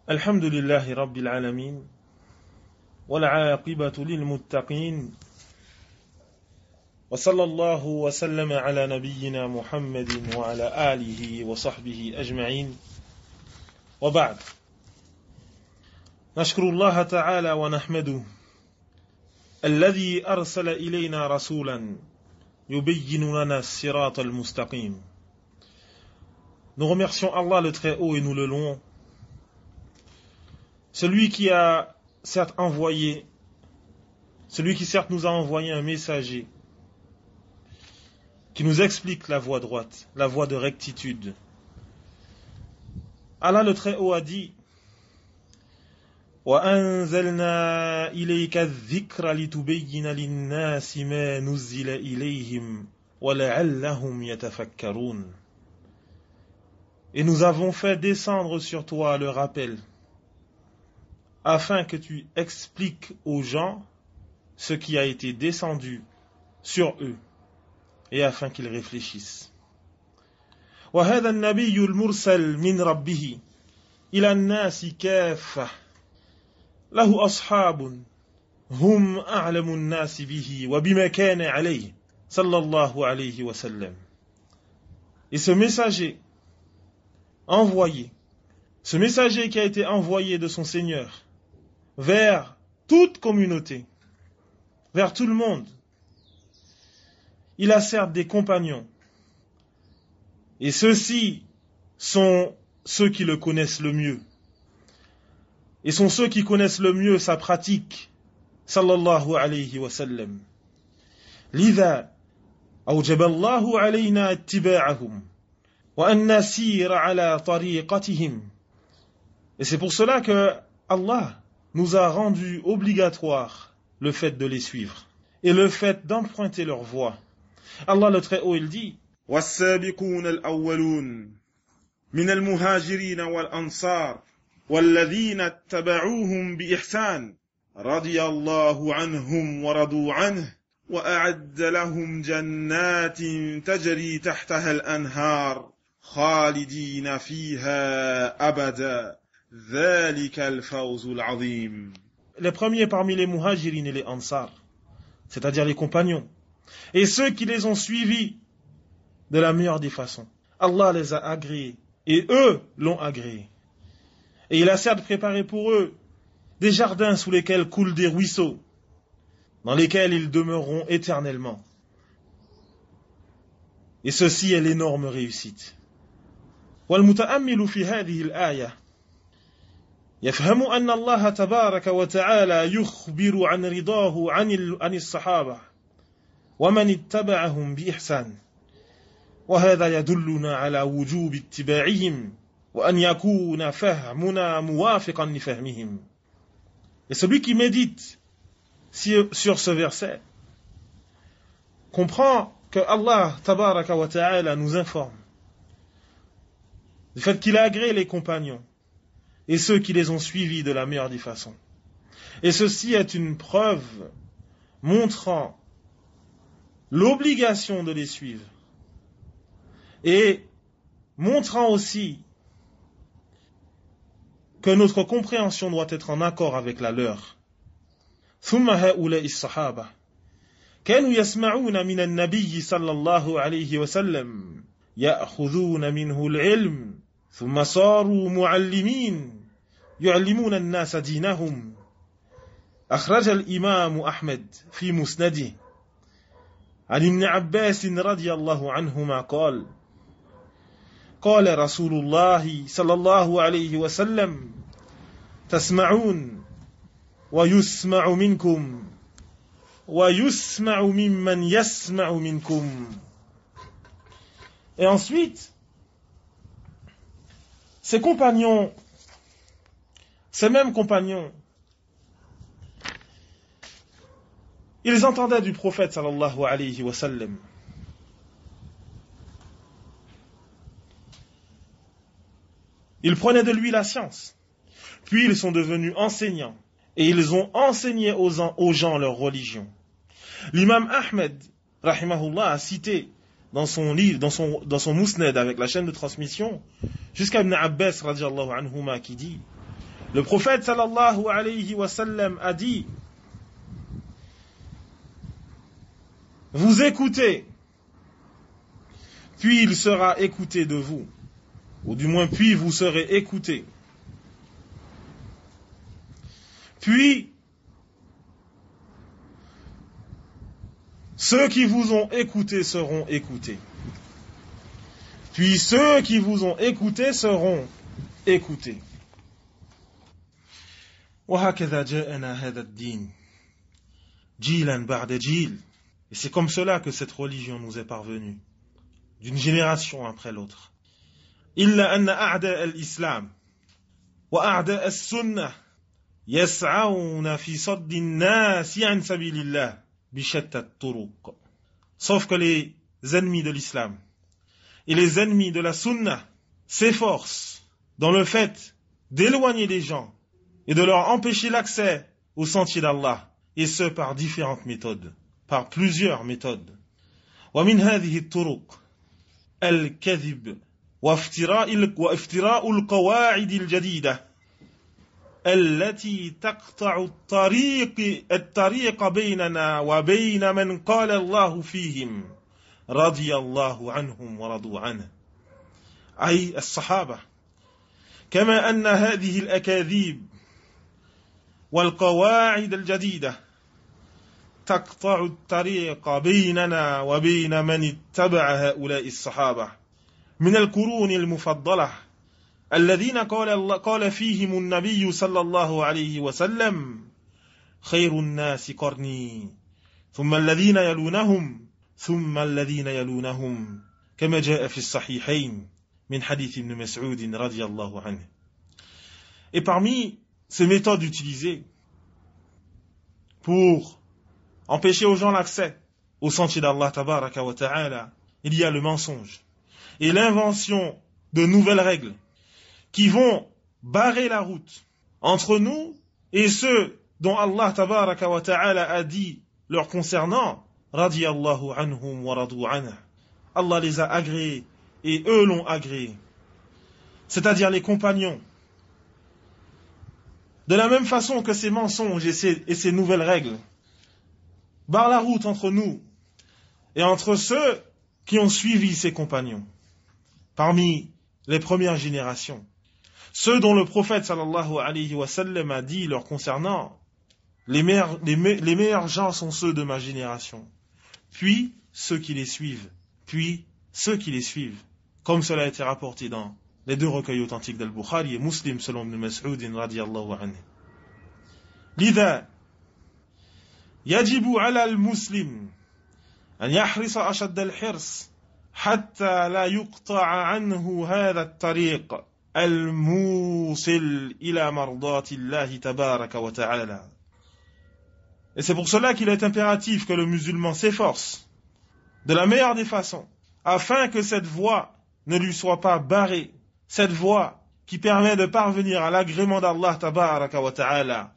الحمد لله رب العالمين والعاقبة للمتقين وصلى الله وسلم على نبينا محمد وعلى آله وصحبه أجمعين وبعد نشكر الله تعالى ونحمده الذي أرسل إلينا رسولا يبين لنا الصراط المستقيم. Nous remercions Allah le Très-Haut et nous le louons. Celui qui a certes envoyé, celui qui certes nous a envoyé un messager qui nous explique la voie droite, la voie de rectitude. Allah le Très-Haut a dit وَأَنزَلْنَا إِلَيْكَ الذِّكْرَ لِتُبَيِّنَ لِلنَّاسِ مَا نُزِّلَ إِلَيْهِمْ وَلَعَلَّهُمْ يَتَفَكَّرُونَ. Et nous avons fait descendre sur toi le rappel, afin que tu expliques aux gens ce qui a été descendu sur eux, et afin qu'ils réfléchissent. وَهَذَا النَّبِيُّ الْمُرْسَلْ مِنْ رَبِّهِ إِلَى النَّاسِ كَافَّةً له أصحاب هم أعلم الناس به وبما كان عليه صلى الله عليه وسلم. Et ce messager envoyé, ce messager qui a été envoyé de son Seigneur vers toute communauté, vers tout le monde, il a certes des compagnons, et ceux-ci sont ceux qui le connaissent le mieux, et sont ceux qui connaissent le mieux sa pratique, sallallahu alayhi wa sallam. لذا أوجب الله علينا اتباعهم وأن نسير على طريقتهم. Et c'est pour cela que Allah nous a rendu obligatoire le fait de les suivre et le fait d'emprunter leur voie. Allah le Très-Haut, il dit والسابقون الأولون من المهاجرين والأنصار والذين اتبعوهم بإحسان رضي الله عنهم ورضوا عنه وأعد لهم جنات تجري تحتها الأنهار خالدين فيها أبدا ذلك الفوز العظيم. Les premiers parmi les muhajirin et les ansar, c'est-à-dire les compagnons, et ceux qui les ont suivis de la meilleure des façons. Allah les a agréés, et eux l'ont agréé. Et il a certes préparé pour eux des jardins sous lesquels coulent des ruisseaux, dans lesquels ils demeureront éternellement. Et ceci est l'énorme réussite. والمتأمل في هذه الآية يفهم أن الله تبارك وتعالى يخبر عن رضاه عن الصحابة ومن اتبعهم بإحسان وهذا يدلنا على وجوب اتباعهم وأن يكون فهمنا موافقا لفهمهم. Et celui qui médite sur ce verset comprend que Allah tabaraka wa ta'ala nous informe du fait qu'il a agréé les compagnons et ceux qui les ont suivis de la meilleure des façons. Et ceci est une preuve montrant l'obligation de les suivre et montrant aussi que notre compréhension doit être en accord avec la leur. ثم هؤلاء الصحابة كانوا يسمعون من النبي صلى الله عليه وسلم يأخذون منه العلم ثم صاروا معلمين يعلمون الناس دينهم. أخرج الإمام أحمد في مسنده عن ابن عباس رضي الله عنهما قال قال رسول الله صلى الله عليه وسلم تسمعون ويسمع منكم ويسمع ممن يسمع منكم. Et ensuite, ces compagnons, ces mêmes compagnons, ils entendaient du prophète sallallahu alayhi wa sallam. Ils prenaient de lui la science. Puis ils sont devenus enseignants. Et ils ont enseigné aux gens leur religion. L'imam Ahmed, rahimahullah, a cité dans son livre, dans son musnad avec la chaîne de transmission, jusqu'à Ibn Abbas, radiallahu anhuma, qui dit Le prophète sallallahu alayhi wa sallam a dit: vous écoutez, puis il sera écouté de vous, ou du moins puis vous serez écoutés. Puis ceux qui vous ont écoutés seront écoutés. Puis ceux qui vous ont écoutés seront écoutés. وهكذا جاءنا هذا الدين جيلا بعد جيل. Et c'est comme cela que cette religion nous est parvenue, d'une génération après l'autre. إلا أن أعداء الإسلام وأعداء السنة يسعون في صد الناس عن سبيل الله بشتى الطرق. Sauf que les ennemis de l'islam et les ennemis de la sunna s'efforcent dans le fait d'éloigner les gens et de leur empêcher l'accès au sentier d'Allah, et ce par différentes méthodes, par plusieurs méthodes. ومن هذه الطرق الكذب وافتراء القواعد الجديدة التي تقطع الطريق بيننا وبين من قال الله فيهم رضي الله عنهم ورضوا عنه، أي الصحابة. كما أن هذه الأكاذيب والقواعد الجديدة تقطع الطريق بيننا وبين من اتبع هؤلاء الصحابة من القرون المفضلة الذين قال فيهم النبي صلى الله عليه وسلم خير الناس قرني ثم الذين يلونهم ثم الذين يلونهم كما جاء في الصحيحين من حديث ابن مسعود رضي الله عنه. Et parmi ces méthodes utilisées pour empêcher aux gens l'accès au sentier d'Allah tabaraka wa ta'ala, il y a le mensonge et l'invention de nouvelles règles qui vont barrer la route entre nous et ceux dont Allah tabaraka wa ta'ala a dit leur concernant radiyallahu anhum wa radu anhu. Allah les a agréés et eux l'ont agréé, c'est-à-dire les compagnons. De la même façon que ces mensonges et ces nouvelles règles barrent la route entre nous et entre ceux qui ont suivi ces compagnons, parmi les premières générations, ceux dont le prophète sallallahu alayhi wa sallam a dit leur concernant, les meilleurs gens sont ceux de ma génération, puis ceux qui les suivent, puis ceux qui les suivent, comme cela a été rapporté dans les deux recueils authentiques d'Al-Bukhari et Muslim selon Ibn Mas'ud radiyallahu anhu. لذا يجب على المسلم أن يحرص أشد الحرص حتى لا يقطع عنه هذا الطريق الموصل إلى مرضاة الله تبارك وتعالى. Et c'est pour cela qu'il est impératif que le musulman s'efforce de la meilleure des façons afin que cette voie ne lui soit pas barrée, cette voie qui permet de parvenir à l'agrément d'Allah tabaraka wa ta'ala.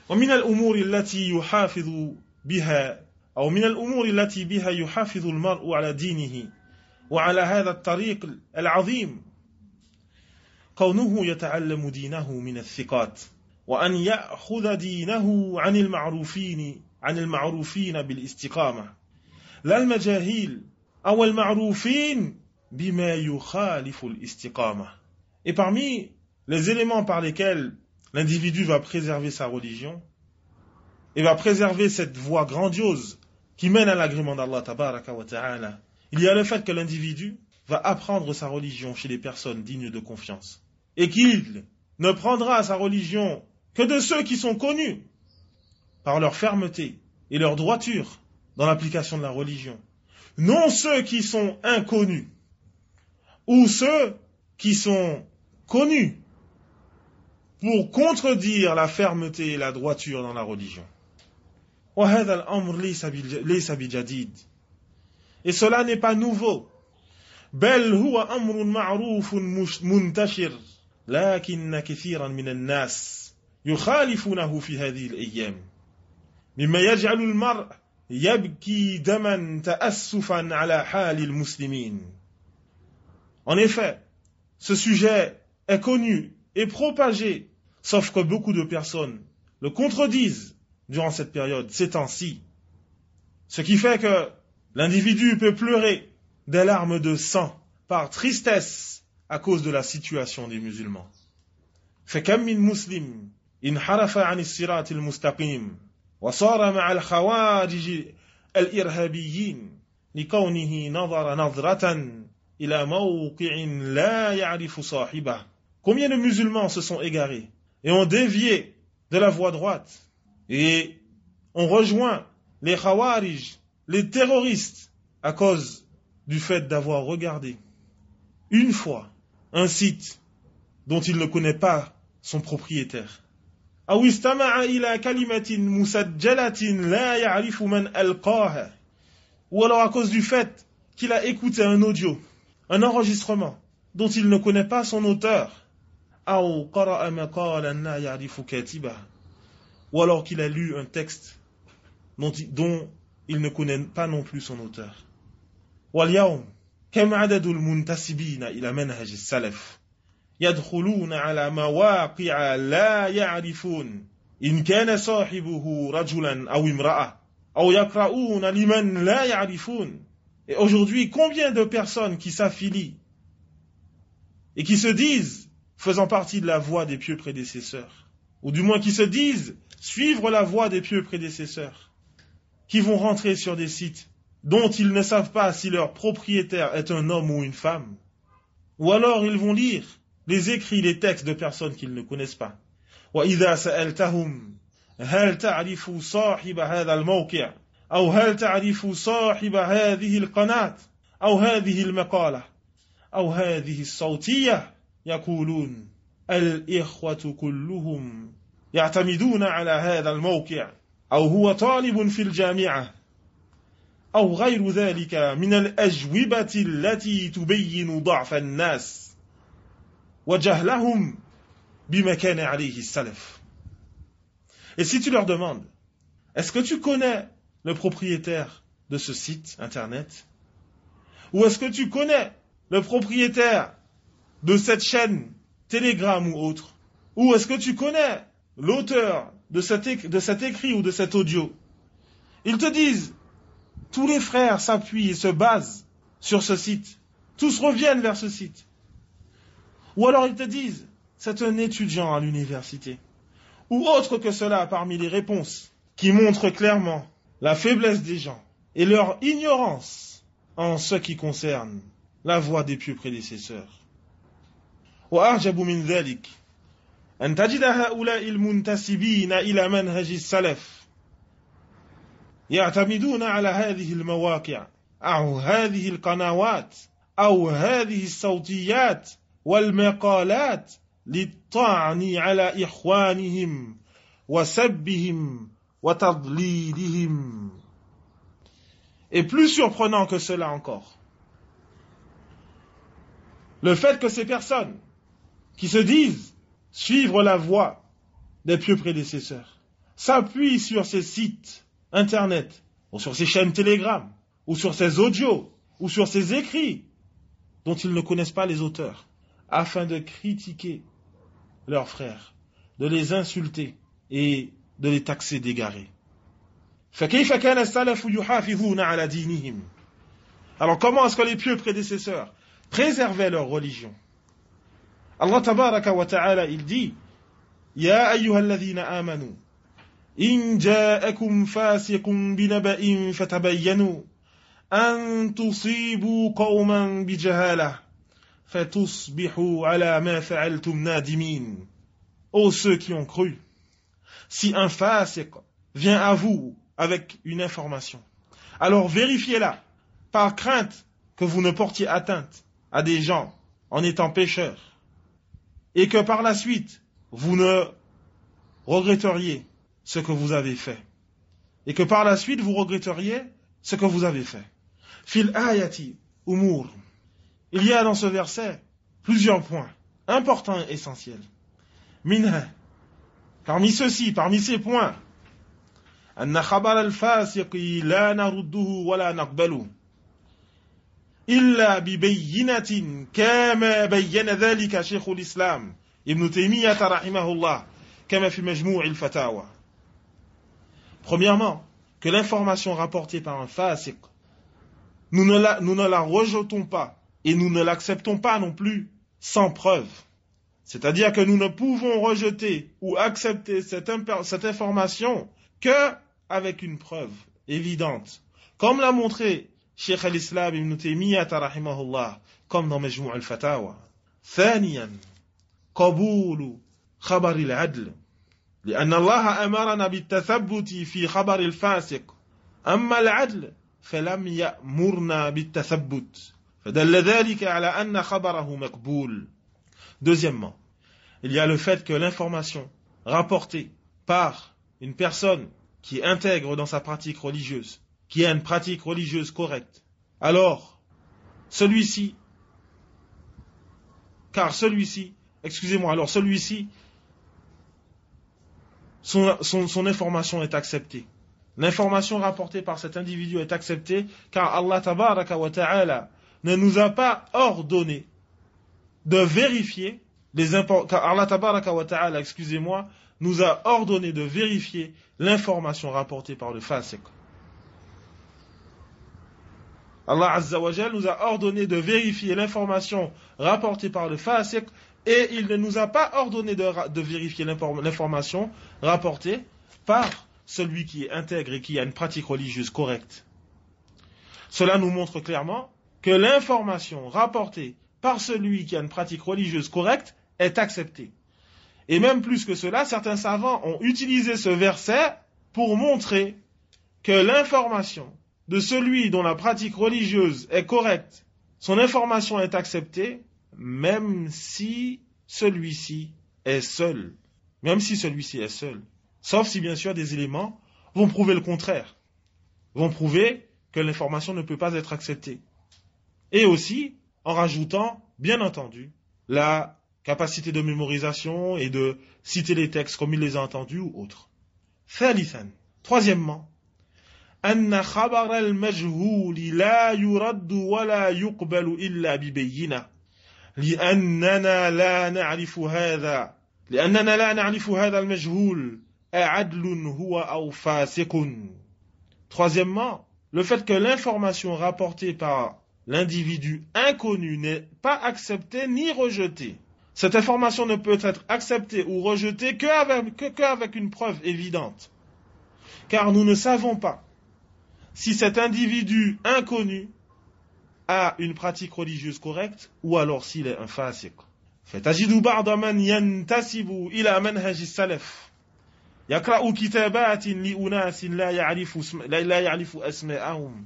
ومن الأمور التي يحافظ بها أو من الأمور التي بها يحافظ المرء على دينه وعلى هذا الطريق العظيم كونه يتعلم دينه من الثقات وأن يأخذ دينه عن المعروفين بالاستقامة لا المجاهيل أو المعروفين بما يخالف الاستقامة. Et parmi les éléments par lesquels l'individu va préserver sa religion et va préserver cette voie grandiose qui mène à l'agrément d'Allah tabaraka wa ta'ala, il y a le fait que l'individu va apprendre sa religion chez les personnes dignes de confiance et qu'il ne prendra sa religion que de ceux qui sont connus par leur fermeté et leur droiture dans l'application de la religion, non ceux qui sont inconnus ou ceux qui sont connus pour contredire la fermeté et la droiture dans la religion. وهذا الأمر ليس بجديد. Et cela n'est pas nouveau. بل هو أمر معروف منتشر لكن كثيرا من الناس يخالفونه في هذه الأيام مما يجعل المرء يبكي دما تأسفا على حال المسلمين. En effet, ce sujet est connu et propagé, sauf que beaucoup de personnes le contredisent durant cette période, ces temps-ci. Ce qui fait que l'individu peut pleurer des larmes de sang par tristesse à cause de la situation des musulmans. فكم من مسلم انحرف عن الصراط المستقيم وصار مع الخوارج الإرهابيين لكونه نظر نظرة إلى موقع لا يعرف صاحبه. Combien de musulmans se sont égarés et ont dévié de la voie droite et ont rejoint les khawarij, les terroristes, à cause du fait d'avoir regardé une fois un site dont il ne connaît pas son propriétaire. أو استمع إلى كلمة مسجلة لا يعرف من ألقاها. Ou alors à cause du fait qu'il a écouté un audio, un enregistrement dont il ne connaît pas son auteur. أو قرأ مقالا لا يعرف كاتبه. Ou alors qu'il a lu un texte dont il ne connaît pas non plus son auteur. واليوم كم عدد المنتسبين إلى منهج السلف يدخلون على مواقع لا يعرفون إن كان صاحبه رجلا أو امرأة أو يقرؤون لمن لا يعرفون. Et aujourd'hui, combien de personnes qui s'affilient et qui se disent faisant partie de la voie des pieux prédécesseurs, ou du moins qui se disent suivre la voie des pieux prédécesseurs, qui vont rentrer sur des sites dont ils ne savent pas si leur propriétaire est un homme ou une femme, ou alors ils vont lire les écrits, les textes de personnes qu'ils ne connaissent pas. وَإِذَا سَأَلْتَهُمْ هَلْ تَعْرِفُ صَاحِبَ هَذَا الْمَوْقِعِ أو هل تعرف صاحب هذه القناة أو هذه المقالة أو هذه الصوتية يقولون الإخوة كلهم يعتمدون على هذا الموقع أو هو طالب في الجامعة أو غير ذلك من الأجوبة التي تبين ضعف الناس وجهلهم بما كان عليه السلف. Et si tu leur demandes, est-ce que tu connais le propriétaire de ce site internet? Ou est-ce que tu connais le propriétaire de cette chaîne Telegram ou autre? Ou est-ce que tu connais l'auteur de cet écrit ou de cet audio? Ils te disent, tous les frères s'appuient et se basent sur ce site. Tous reviennent vers ce site. Ou alors ils te disent, c'est un étudiant à l'université. Ou autre que cela parmi les réponses qui montrent clairement la faiblesse des gens et leur ignorance en ce qui concerne la voie des pieux prédécesseurs. وأعجب من ذلك أن تجد هؤلاء المنتسبين إلى منهج السلف يعتمدون على هذه المواقع أو هذه القنوات أو هذه الصوتيات والمقالات للطعن على إخوانهم وسبهم وتضليلهم. Et plus surprenant que cela encore, le fait que ces personnes qui se disent suivre la voie des pieux prédécesseurs s'appuient sur ces sites internet, ou sur ces chaînes Telegram, ou sur ces audios, ou sur ces écrits dont ils ne connaissent pas les auteurs, afin de critiquer leurs frères, de les insulter et de les taxer d'égarés. فكيف كان السلف يحافظون على دينهم? Alors comment est-ce que les pieux prédécesseurs préservaient leur religion? Allah tabaraka wa ta'ala, il dit, يا أيها الذين آمنوا إن جاءكم فاسق بنبأ فتبينوا أن تصيبوا قوما بجهالة فتصبحوا على ما فعلتم نادمين. Ô ceux qui ont cru, si un fasiq vient à vous avec une information, alors vérifiez-la, par crainte que vous ne portiez atteinte à des gens en étant pécheurs, et que par la suite, vous ne regretteriez ce que vous avez fait. Et que par la suite, vous regretteriez ce que vous avez fait. Fil ayati umur. Il y a dans ce verset plusieurs points importants et essentiels. Minha. Parmi ceux-ci, parmi ces points, أن خبر الفاسق لا نرده ولا نقبله. إلا ببينة كما بين ذلك شيخ الإسلام ابن تيمية رحمه الله كما في مجموع الفتاوى. Premièrement, que l'information rapportée par un fasiq, nous ne la rejetons pas et nous ne l'acceptons pas non plus sans preuve. C'est-à-dire que nous ne pouvons rejeter ou accepter cette information que avec une preuve évidente. Comme l'a montré Cheikh al-Islam ibn Taymiyyah rahimahullah, comme dans Majmou' al-Fatawa. ثانيا قبول خبر العدل لأن الله أمرنا بالتثبت في خبر الفاسق أما العدل فلم يأمرنا بالتثبت فدل ذلك على أن خبره مقبول. Deuxièmement, il y a le fait que l'information rapportée par une personne qui est intègre dans sa pratique religieuse, qui a une pratique religieuse correcte, alors celui-ci, son information est acceptée. L'information rapportée par cet individu est acceptée car Allah tabaraka wa ta'ala ne nous a pas ordonné de vérifier car Allah tabaraka wa ta'ala, nous a ordonné de vérifier l'information rapportée par le fasiq. Allah Azza wa Jal nous a ordonné de vérifier l'information rapportée par le fasiq et il ne nous a pas ordonné de vérifier l'information rapportée par celui qui est intègre et qui a une pratique religieuse correcte. Cela nous montre clairement que l'information rapportée par celui qui a une pratique religieuse correcte est acceptée. Et même plus que cela, certains savants ont utilisé ce verset pour montrer que l'information de celui dont la pratique religieuse est correcte, son information est acceptée, même si celui-ci est seul. Sauf si bien sûr des éléments vont prouver le contraire, vont prouver que l'information ne peut pas être acceptée. Et aussi en rajoutant, bien entendu, la capacité de mémorisation et de citer les textes comme il les a entendus ou autres. Troisièmement, أن خبر المجهول لا يرد ولا يقبل إلا ببينة لأننا لا نعرف هذا المجهول أعدل هو أو فاسق. Troisièmement, le fait que l'information rapportée par l'individu inconnu n'est pas acceptée ni rejetée. Cette information ne peut être acceptée ou rejetée qu'avec une preuve évidente. Car nous ne savons pas si cet individu inconnu a une pratique religieuse correcte ou alors s'il est un fasiq. فتجد بعض من ينتسب إلى منهج السلف يقرأ كتابات لأناس لا يعرف أسماءهم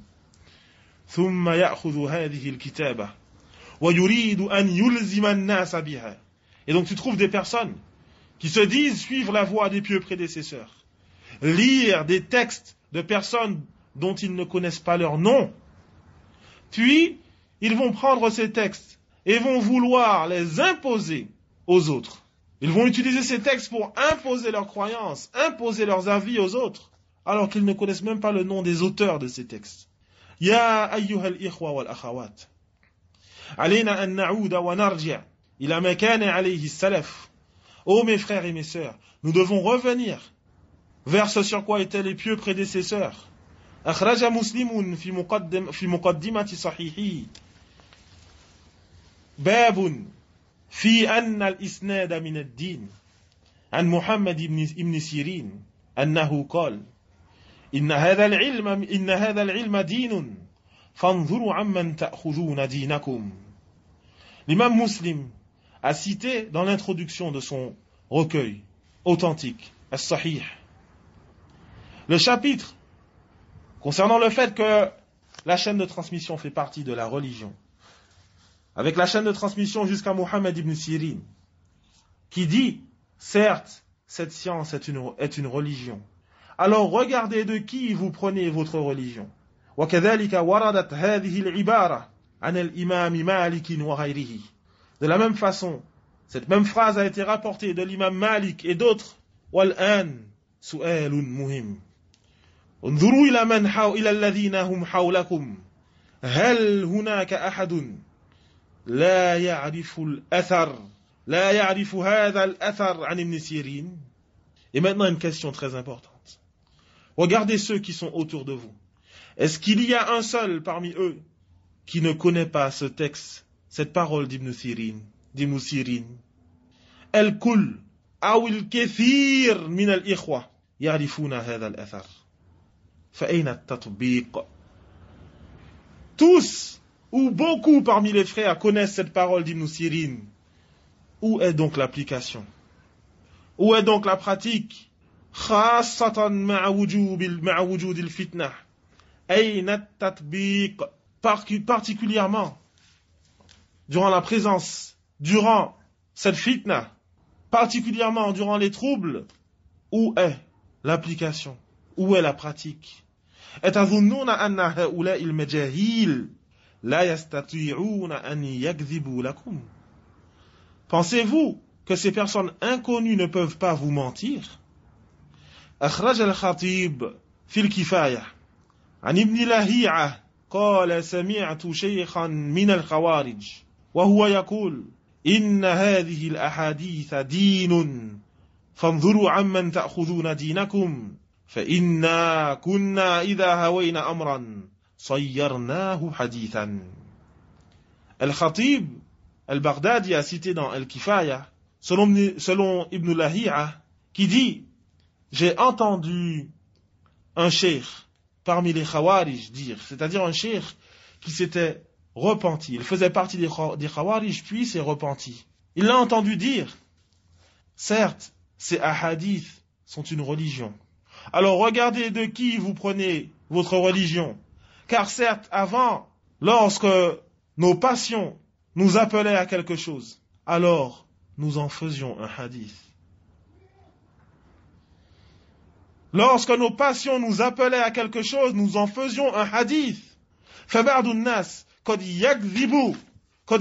ثم يأخذ هذه الكتابة ويريد أن يلزم الناس بها. Et donc tu trouves des personnes qui se disent suivre la voie des pieux prédécesseurs, lire des textes de personnes dont ils ne connaissent pas leur nom, puis ils vont prendre ces textes et vont vouloir les imposer aux autres. Ils vont utiliser ces textes pour imposer leurs croyances, imposer leurs avis aux autres, alors qu'ils ne connaissent même pas le nom des auteurs de ces textes. Ya ayyuha al-ikhwa wal-akhawat, alayna an na'uda wa narji' ila ma kana alayhi as-salaf. Ô mes frères et mes sœurs, nous devons revenir vers ce sur quoi étaient les pieux prédécesseurs. أخرج مسلم في مقدمة صحيحه باب في أن الإسناد من الدين عن محمد بن سيرين أنه قال إن هذا العلم دين فانظروا عمن تأخذون دينكم. L'imam Muslim a cité dans l'introduction de son recueil authentique, As-Sahih, le chapitre concernant le fait que la chaîne de transmission fait partie de la religion, avec la chaîne de transmission jusqu'à Muhammad ibn Sirin, qui dit, certes, cette science est une religion. Alors regardez de qui vous prenez votre religion. وَكَذَلِكَ وَرَدَتْ هَذِهِ الْعِبَارَةِ عَنَ الْإِمَامِ مَالِكٍ وَغَيْرِهِ. De la même façon, cette même phrase a été rapportée de l'imam Malik et d'autres. وَالْآنْ سُؤَالٌ مُهِمٌ انظروا إلى الذين هم حولكم هل هناك أحد لا يعرف الأثر لا يعرف هذا الأثر عن ابن سيرين. Et maintenant une question très importante. Regardez ceux qui sont autour de vous. Est-ce qu'il y a un seul parmi eux qui ne connaît pas ce texte, cette parole d'Ibn Sirin, d'Ibn Sirin? الكل أو الكثير من الإخوة يعرفون هذا الأثر. فأين التطبيق؟ Tous ou beaucoup parmi les frères connaissent cette parole d'Ibn Sirin. Où est donc l'application? Où est donc la pratique? خاصة مع وجود الفتنة. أين التطبيق? Particulièrement durant la présence, durant cette fitna, particulièrement durant les troubles, où est l'application? Où est la pratique? أتظنون أن هؤلاء المجاهيل لا يستطيعون أن يكذبوا لكم? Pensez-vous que ces personnes inconnues ne peuvent pas vous mentir? أخرج الخطيب في الكفاية عن ابن لهيعة قال سمعت شيخا من الخوارج وهو يقول إن هذه الأحاديث دين فانظروا عمن تأخذون دينكم فإنا كنا إذا هوينا أمرا صيرناه حديثا. Al-Khatib al-Baghdadi a cité dans Al-Kifaya, selon Ibn Lahi'a, qui dit: j'ai entendu un cheikh parmi les Khawarij dire, c'est-à-dire un cheikh qui s'était repenti. Il faisait partie des Khawarij, puis s'est repenti. Il l'a entendu dire: certes, ces ahadiths sont une religion. Alors regardez de qui vous prenez votre religion. Car certes, avant, lorsque nos passions nous appelaient à quelque chose, alors nous en faisions un hadith. Lorsque nos passions nous appelaient à quelque chose, nous en faisions un hadith. فبعض الناس قد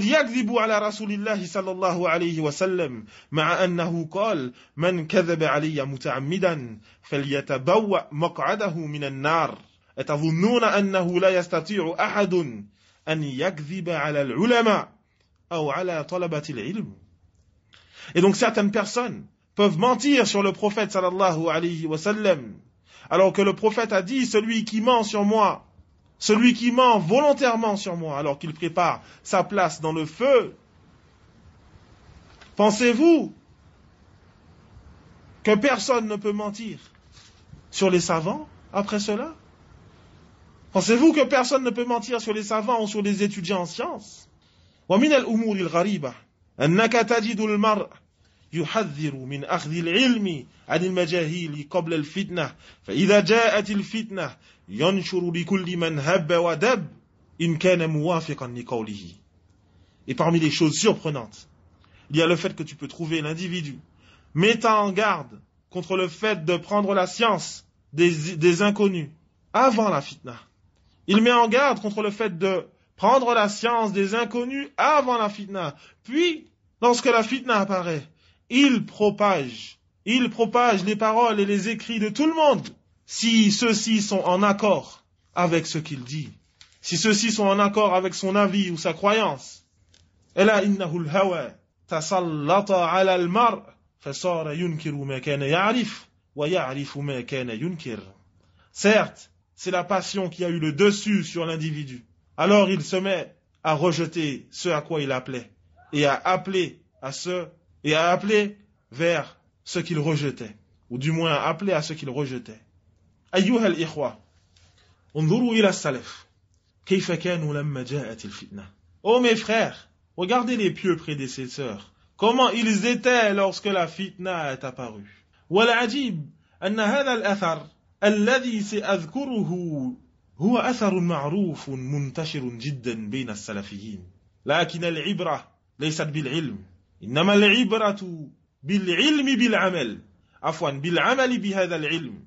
يكذب على رسول الله صلى الله عليه وسلم مع أنه قال من كذب علي متعمدا فليتبوأ مقعده من النار. أتظنون أنه لا يستطيع أحد أن يكذب على العلماء أو على طلبة العلم. Et donc certaines personnes peuvent mentir sur le prophète sallallahu alayhi wa sallam, alors que le prophète a dit: celui qui ment sur moi, celui qui ment volontairement sur moi, alors qu'il prépare sa place dans le feu. Pensez-vous que personne ne peut mentir sur les savants après cela? Pensez-vous que personne ne peut mentir sur les savants ou sur les étudiants en sciences? ومن الأمور الغريبة أنك تجد المرء يحذر من أخذ العلم عن المجاهيل قبل الفتنة فإذا جاءت الفتنة ينشر لكل من هب ودب إن كان موافقا لقوله. Et parmi les choses surprenantes, il y a le fait que tu peux trouver l'individu mettant en garde contre le fait de prendre la science des inconnus avant la fitna. Il met en garde contre le fait de prendre la science des inconnus avant la fitna. Puis, lorsque la fitna apparaît, il propage les paroles et les écrits de tout le monde, si ceux-ci sont en accord avec ce qu'il dit, si ceux-ci sont en accord avec son avis ou sa croyance. Ela innahu al-hawa tasallata ala al-mar' fasara yunkiru ma kana ya'rif wa ya'rifu ma kana yunkir. Certes, c'est la passion qui a eu le dessus sur l'individu. Alors il se met à rejeter ce à quoi il appelait et à appeler vers ce qu'il rejetait, ou du moins à appeler à ce qu'il rejetait. أيها الإخوة انظروا إلى السلف كيف كانوا لما جاءت الفتنة. Oh mes frères, regardez les pieux prédécesseurs, comment ils étaient lorsque la fitna est apparue. والعجيب أن هذا الأثر الذي سأذكره هو أثر معروف منتشر جدا بين السلفيين لكن العبرة ليست بالعلم إنما العبرة بالعلم بالعمل بهذا العلم.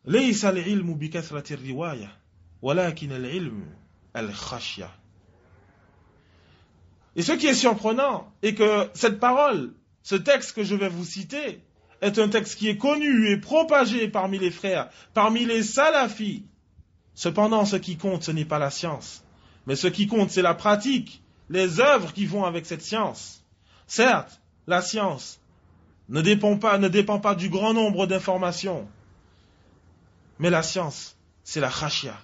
ليس العلم بكثرة الرواية ولكن العلم الخشية. Et ce qui est surprenant est que cette parole, ce texte que je vais vous citer, est un texte qui est connu et propagé parmi les frères, parmi les salafis. Cependant, ce qui compte, ce n'est pas la science, Mais ce qui compte, c'est la pratique, les œuvres qui vont avec cette science. Certes, la science ne dépend pas du grand nombre d'informations. Mais la science, c'est la khashia.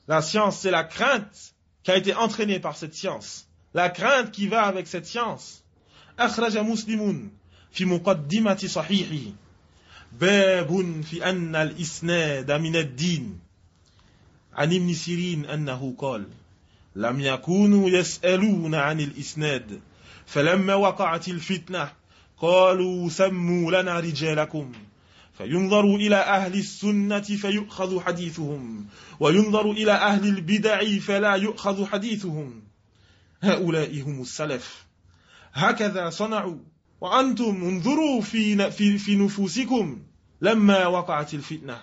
La science, c'est la crainte qui a été entraînée par cette science. La crainte qui va avec cette science. أخرج مسلم في مقدمة صحيحه باب في أن الإسناد من الدين عن ابن سيرين أنه قال لم يكونوا يسألون عن الإسناد فلما وقعت الفتنة قالوا سموا لنا رجالكم فينظر إلى أهل السنة فيؤخذ حديثهم وينظر إلى أهل البدع فلا يؤخذ حديثهم هؤلاء هم السلف هكذا صنعوا وأنتم انظروا في نفوسكم لما وقعت الفتنة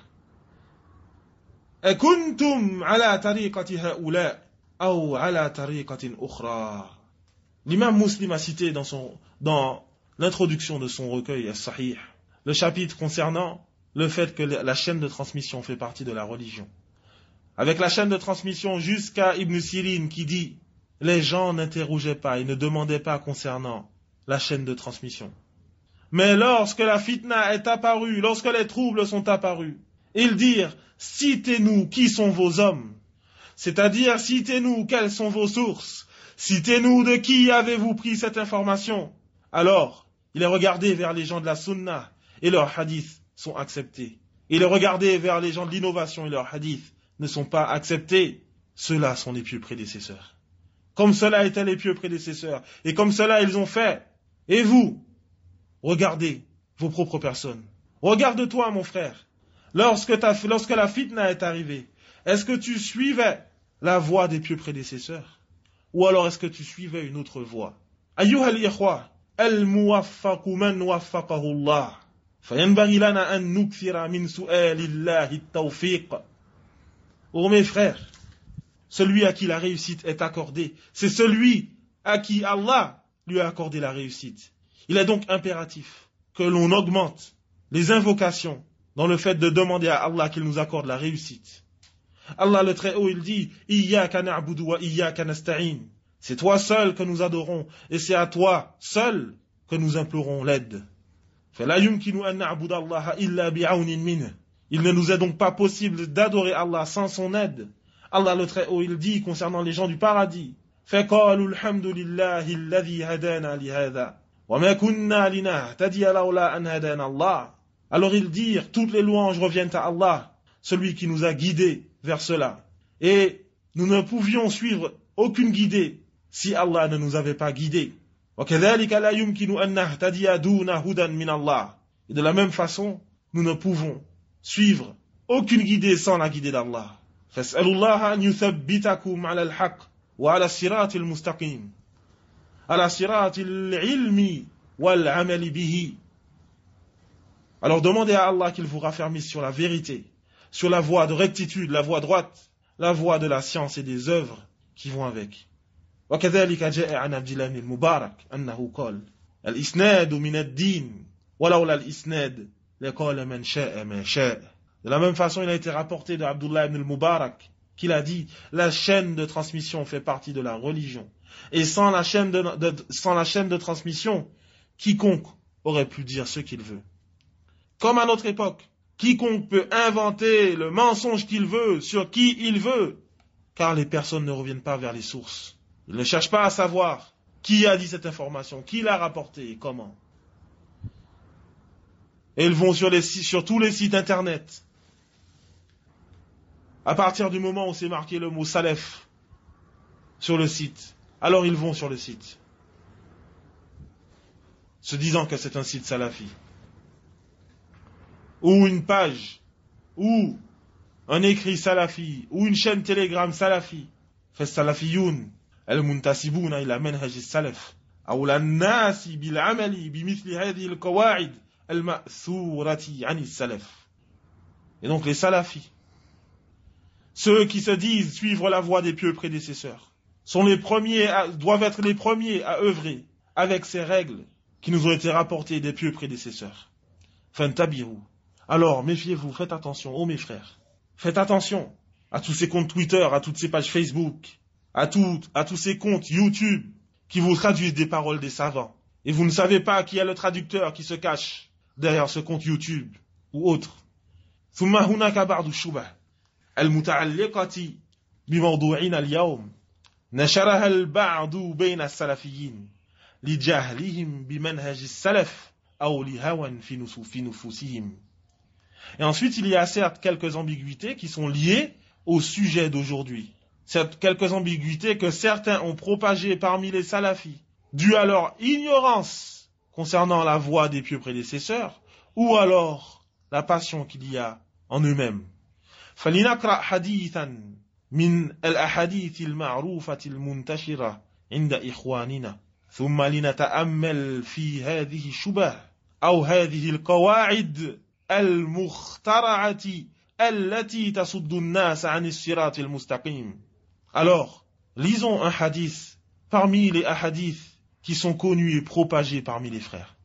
أكنتم على طريقة هؤلاء أو على طريقة أخرى. L'imam Muslim a cité dans l'introduction de son recueil As-Sahih le chapitre concernant le fait que la chaîne de transmission fait partie de la religion. Avec la chaîne de transmission jusqu'à Ibn Sirin qui dit les gens n'interrogeaient pas et ne demandaient pas concernant la chaîne de transmission. Mais lorsque la fitna est apparue, lorsque les troubles sont apparus, ils dirent citez-nous qui sont vos hommes, c'est-à-dire citez-nous quelles sont vos sources, citez-nous de qui avez-vous pris cette information. Alors, il est regardé vers les gens de la sunna et leurs hadiths sont acceptés. Il est regardé vers les gens de l'innovation et leurs hadiths ne sont pas acceptés. Ceux-là sont les pieux prédécesseurs. Comme cela étaient les pieux prédécesseurs et comme cela ils ont fait. Et vous, regardez vos propres personnes. Regarde-toi mon frère. Lorsque la fitna est arrivée, est-ce que tu suivais la voie des pieux prédécesseurs? Ou alors est-ce que tu suivais une autre voie? Ayyuha al-ikhwa, al-muwaffaqu man waffaqahu Allah. Fayanbaghi lana an nukthira min su'alillahi at-tawfiq. Oh mes frères, celui à qui la réussite est accordée, c'est celui à qui Allah lui a accordé la réussite. Il est donc impératif que l'on augmente les invocations dans le fait de demander à Allah qu'il nous accorde la réussite. Allah le Très-Haut, il dit « Iyyaka na'budu wa iyyaka nasta'in » C'est toi seul que nous adorons et c'est à toi seul que nous implorons l'aide. فَلَا يُمْكِنُ أَن نَعْبُدَ اللَّهَ إِلَّا بِعَوْنٍ مِّنْهِ Il ne nous est donc pas possible d'adorer Allah sans son aide. Allah le Très-Haut, il dit concernant les gens du paradis فَقَالُوا الْحَمْدُ لِلَّهِ الَّذِي هَدَانَا لِهَذَا وَمَا كُنَّا لِنَهْتَدِيَ لَوْلَا أَنْ هَدَانَا اللَّهُ Alors ils dirent, toutes les louanges reviennent à Allah, celui qui nous a guidés vers cela. Et nous ne pouvions suivre aucune guidée si Allah ne nous avait pas guidés. وَكَذَلِكَ لَا يُمْكِنُ أَنْ نَهْتَدِيَ دُونَ هُدًى مِنَ اللَّهِ Et de la même façon, nous ne pouvons suivre aucune guidée sans la guidée d'Allah. فَاسْأَلُوا اللَّهَ أَنْ يُثَبِّتَكُمْ عَلَى الْحَقِّ وَعَلَى الصِّرَاطِ الْمُسْتَقِيمِ على صراط العلم والعمل به. Alors demandez à Allah qu'il vous raffermisse sur la vérité, sur la voie de rectitude, la voie droite, la voie de la science et des œuvres qui vont avec. وكذلك جاء عن عبد الله بن المبارك أنه قال الإسناد من الدين ولولا الإسناد لقال من شاء ما شاء. De la même façon, il a été rapporté de Abdullah ibn al-Mubarak qu'il a dit la chaîne de transmission fait partie de la religion. Et sans la chaîne de transmission, quiconque aurait pu dire ce qu'il veut. Comme à notre époque, quiconque peut inventer le mensonge qu'il veut sur qui il veut, car les personnes ne reviennent pas vers les sources. Ils ne cherchent pas à savoir qui a dit cette information, qui l'a rapportée et comment. Et ils vont sur tous les sites internet. À partir du moment où c'est marqué le mot salaf sur le site, alors ils vont sur le site, se disant que c'est un site salafi. Ou une page, ou un écrit salafi, ou une chaîne Telegram salafi. فالسلفيون المنتسبون إلى منهج السلف أولى الناس بالعمل بمثل هذه القواعد المأثورة عن السلف. Et donc les salafis, ceux qui se disent suivre la voie des pieux prédécesseurs, doivent être les premiers à œuvrer avec ces règles qui nous ont été rapportées des pieux prédécesseurs. Fantabiru. Alors, méfiez-vous, faites attention, mes frères. Faites attention à tous ces comptes Twitter, à toutes ces pages Facebook, à tous ces comptes YouTube qui vous traduisent des paroles des savants. Et vous ne savez pas qui est le traducteur qui se cache derrière ce compte YouTube ou autre. ثم هناك بعض الشبه المتعلقة بموضوعنا اليوم نشرها البعض بين السلفيين لجهلهم بمنهج السلف أو لهوى في نفوسهم. Et ensuite, il y a certes quelques ambiguïtés qui sont liées au sujet d'aujourd'hui. Certes, quelques ambiguïtés que certains ont propagées parmi les salafis, dues à leur ignorance concernant la voie des pieux prédécesseurs, ou alors la passion qu'il y a en eux-mêmes. فلنقرأ حديثا من الأحاديث المعروفة المنتشرة عند إخواننا ثم لنتأمل في هذه الشبه أو هذه القواعد المخترعة التي تصد الناس عن الصراط المستقيم. Alors, lisons un hadith parmi les hadiths qui sont connus et propagés parmi les frères,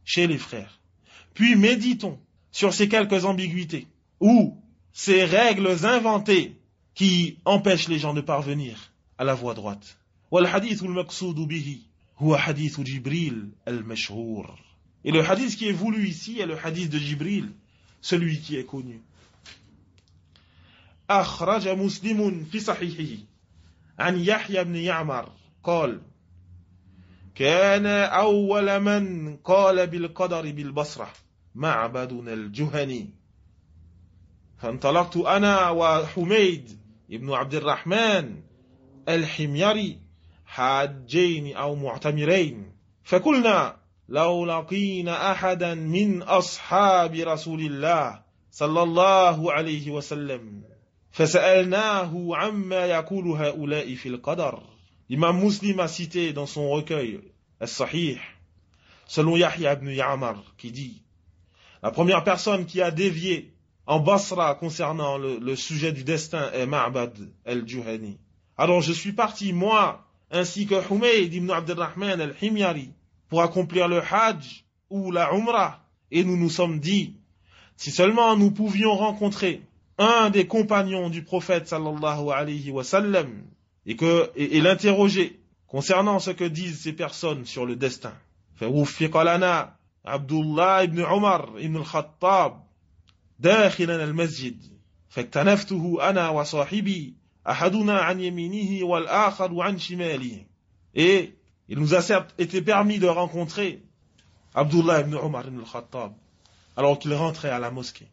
chez les frères. Puis méditons sur ces quelques ambiguïtés ou ces règles inventées qui empêchent les gens de parvenir à la voie droite. والحديث المقصود به هو حديث جبريل المشهور. Et le hadith qui est voulu ici est le hadith de Jibril, celui qui est connu. أخرج مسلم في صحيحه عن يحيى بن يعمر قال كان أول من قال بالقدر بالبصرة معبدنا الجهني فانطلقت أنا وحميد ابن عبد الرحمن الحميري حاجين أو معتمرين فقلنا لو لقينا أحدا من أصحاب رسول الله صلى الله عليه وسلم فسألناه عما يقول هؤلاء في القدر. L'imam Muslim a cité dans son recueil As-Sahih, selon Yahya ibn Ya'mar, qui dit la première personne qui a dévié en Basra concernant le sujet du destin est Ma'bad al-Juhani. Alors je suis parti, moi, ainsi que Humayd ibn Abdurrahman al-Himyari, pour accomplir le Hajj ou la Umrah, et nous nous sommes dit, si seulement nous pouvions rencontrer un des compagnons du prophète sallallahu alayhi wa sallam et l'interroger concernant ce que disent ces personnes sur le destin. فوفق لنا عبد الله بن عمر بن الخطاب داخلا المسجد فاكتنفته أنا وصاحبي أحدنا عن يمينه والآخر عن شماله. Et il nous a certes été permis de rencontrer Abdullah ibn Umar ibn al-Khattab alors qu'il rentrait à la mosquée.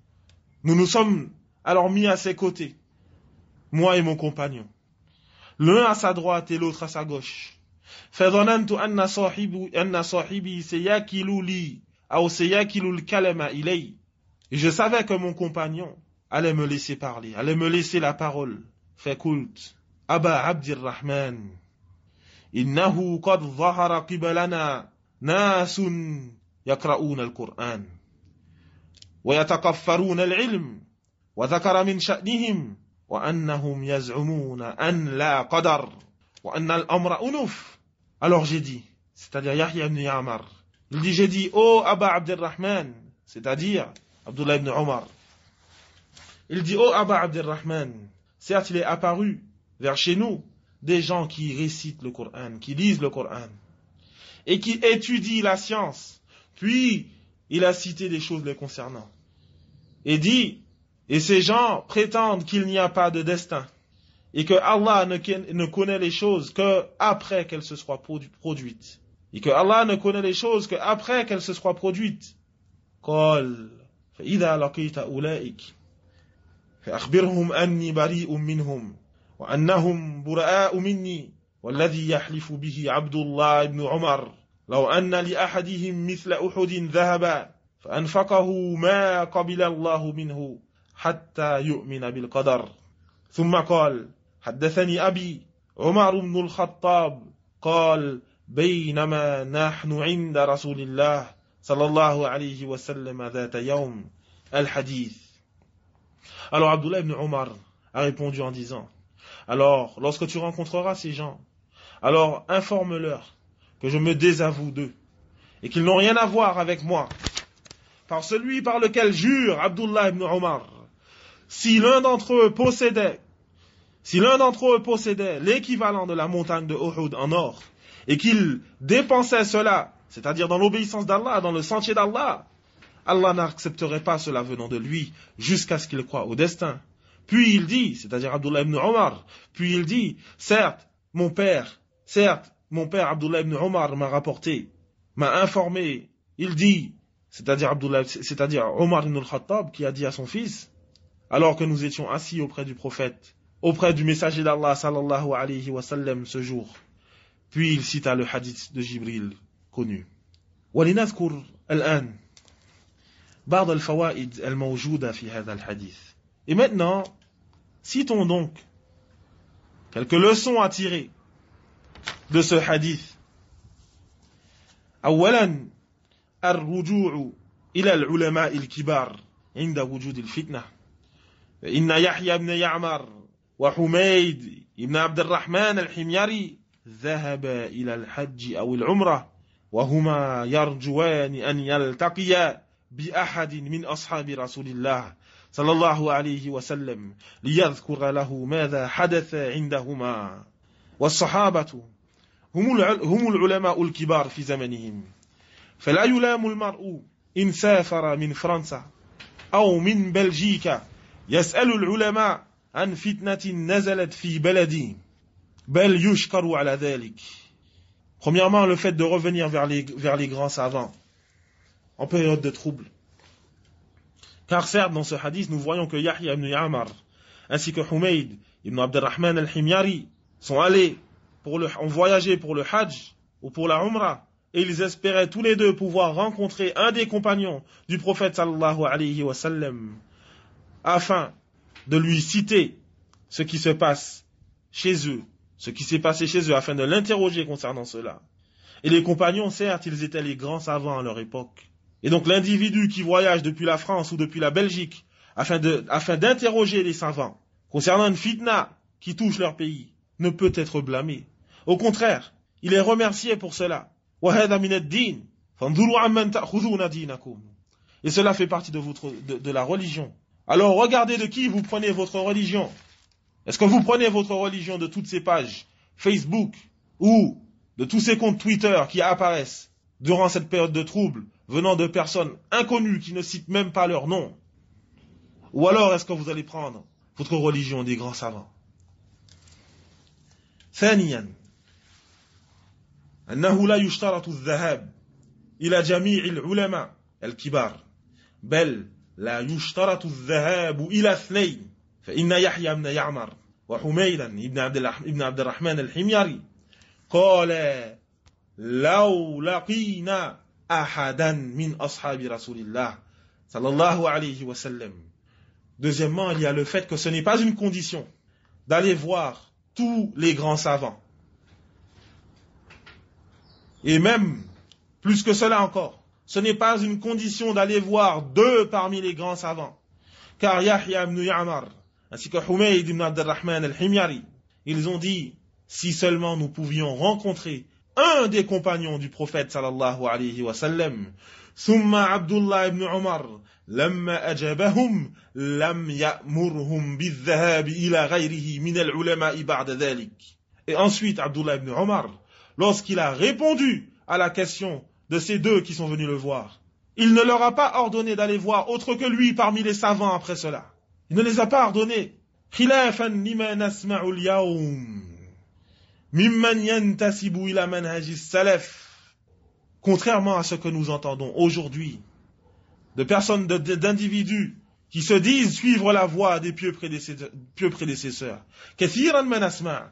Nous nous sommes alors mis à ses côtés, moi et mon compagnon, l'un à sa droite et l'autre à sa gauche. فظننت أن صاحبي سيأكل لي أو سيأكل الكلام إلي. Et je savais que mon compagnon allait me laisser parler, allait me laisser la parole. فقلت أبا عبد الرحمن إنه قد ظهر قبلنا ناس يقرؤون القرآن ويتكفرون العلم وذكر من شأنهم وأنهم يزعمون أن لا قدر وأن الأمر أنف. Alors j'ai dit, c'est-à-dire Yahya ibn Ya'mar, il dit, j'ai dit, oh Aba Abdurrahman, c'est-à-dire Abdullah ibn Omar, il dit, oh Aba Abdurrahman, certes il est apparu vers chez nous des gens qui récitent le Coran, qui lisent le Coran, et qui étudient la science, puis il a cité des choses les concernant, et dit, et ces gens prétendent qu'il n'y a pas de destin, et que Allah ne connaît les choses que après qu'elles se soient produites. Et que Allah ne connaît les choses que après qu'elles se soient produites. قال فإذا لقيت أولئك فأخبرهم أني بريء منهم وأنهم براء مني والذي يحلف به عبد الله بن عمر لو أن لأحدهم مثل أحد ذهبا فأنفقه ما قبل الله منه حتى يؤمن بالقدر. ثم قال حدثني أبي عمر بن الخطاب قال بينما نحن عند رسول الله صلى الله عليه وسلم ذات يوم الحديث. Alors Abdullah ibn Omar a répondu en disant, alors lorsque tu rencontreras ces gens, alors informe-leur que je me désavoue d'eux et qu'ils n'ont rien à voir avec moi, par celui par lequel jure Abdullah ibn Omar, si l'un d'entre eux possédait si l'un d'entre eux possédait l'équivalent de la montagne de Uhud en or, et qu'il dépensait cela, c'est-à-dire dans l'obéissance d'Allah, dans le sentier d'Allah, Allah n'accepterait pas cela venant de lui, jusqu'à ce qu'il croie au destin. Puis il dit, c'est-à-dire Abdullah ibn Omar, puis il dit, certes, mon père Abdullah ibn Omar m'a rapporté, m'a informé, il dit, c'est-à-dire Omar ibn al-Khattab qui a dit à son fils, alors que nous étions assis auprès du prophète, auprès du messager d'Allah sallallahu alayhi wa sallam ce jour. Puis il cita le hadith de Jibril connu. ولنذكر الآن بعض الفوائد الموجودة في هذا الحديث. Et maintenant, citons donc quelques leçons à tirer de ce hadith. أولا الرجوع إلى العلماء الكبار عند وجود الفتنة. فإن يحيى بن يعمر وحميد بن عبد الرحمن الحميري ذهب إلى الحج أو العمرة وهما يرجوان أن يلتقيا بأحد من أصحاب رسول الله صلى الله عليه وسلم ليذكر له ماذا حدث عندهما. والصحابة هم العلماء الكبار في زمنهم، فلا يلام المرء إن سافر من فرنسا أو من بلجيكا يسأل العلماء عن فتنة نزلت في بلده بل يشكر على ذلك. Premièrement, le fait de revenir vers les grands savants en période de trouble. Car certes, dans ce hadith, nous voyons que Yahya ibn Ya'mar ainsi que Humayd ibn Abdurrahman al-Himyari ont voyagé pour le Hajj ou pour la Umrah, et ils espéraient tous les deux pouvoir rencontrer un des compagnons du prophète sallallahu alayhi wa sallam afin de lui citer ce qui se passe chez eux, ce qui s'est passé chez eux, afin de l'interroger concernant cela. Et les compagnons, certes, ils étaient les grands savants à leur époque. Et donc l'individu qui voyage depuis la France ou depuis la Belgique afin d'interroger les savants concernant une fitna qui touche leur pays ne peut être blâmé. Au contraire, il est remercié pour cela. Et cela fait partie de la religion. Alors regardez de qui vous prenez votre religion. Est-ce que vous prenez votre religion de toutes ces pages Facebook ou de tous ces comptes Twitter qui apparaissent durant cette période de trouble venant de personnes inconnues qui ne citent même pas leur nom? Ou alors est-ce que vous allez prendre votre religion des grands savants? ثانيا أنه لا يشترط الذهاب إلى جميع العلماء الكبار بل لا يشترط الذهاب إلى اثنين فإن يحيى بن يعمر وحميدا ابن عبد الرحمن الحميري قال لو لقينا أحدا من أصحاب رسول الله صلى الله عليه وسلم. Deuxièmement, il y a le fait que ce n'est pas une condition d'aller voir tous les grands savants. Et même, plus que cela encore, ce n'est pas une condition d'aller voir deux parmi les grands savants. Car Yahya ibn Ya'mar ainsi que Humayd ibn Abdurrahman al-Himyari, ils ont dit, si seulement nous pouvions rencontrer un des compagnons du prophète sallallahu alayhi wa sallam, thumma Abdullah ibn Umar, lamma ajabahum, lam ya'murhum bidh-dhahab ila ghayrihi min al-ulama'i ba'da dhalik. Et ensuite, Abdullah ibn Umar, lorsqu'il a répondu à la question de ces deux qui sont venus le voir, il ne leur a pas ordonné d'aller voir autre que lui parmi les savants après cela. Il ne les a pas ordonnés. خلافا لما نسمع اليوم ممن ينتسب إلى منهج السلف. Contrairement à ce que nous entendons aujourd'hui de personnes, d'individus qui se disent suivre la voie des pieux prédécesseurs. كثيرا ما نسمع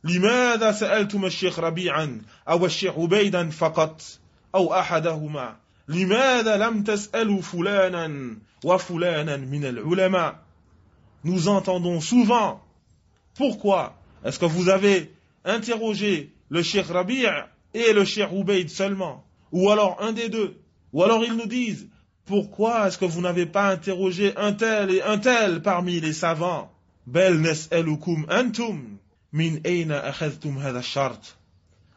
لماذا سألتم الشيخ ربيعا أو الشيخ عبيدا فقط أو أحدهما لماذا لم تسألوا فلانا وفلانا من العلماء. Nous entendons souvent, pourquoi est-ce que vous avez interrogé le Cheikh Rabi' et le Cheikh Ubayd seulement, ou alors un des deux, ou alors ils nous disent, pourquoi est-ce que vous n'avez pas interrogé un tel et un tel parmi les savants. بل نسألكم أنتم من أين أخذتم هذا الشرط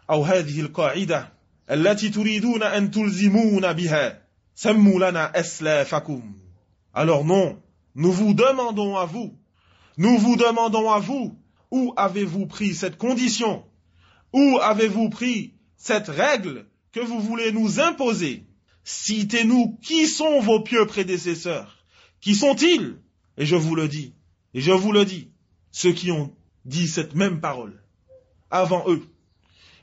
أو هذه القاعدة التي تريدون أن تلزمون بها سموا لنا أسلافكم. Alors non, nous vous demandons à vous Nous vous demandons à vous, où avez-vous pris cette condition? Où avez-vous pris cette règle que vous voulez nous imposer? Citez-nous qui sont vos pieux prédécesseurs. Qui sont-ils? Et je vous le dis, ceux qui ont dit cette même parole avant eux.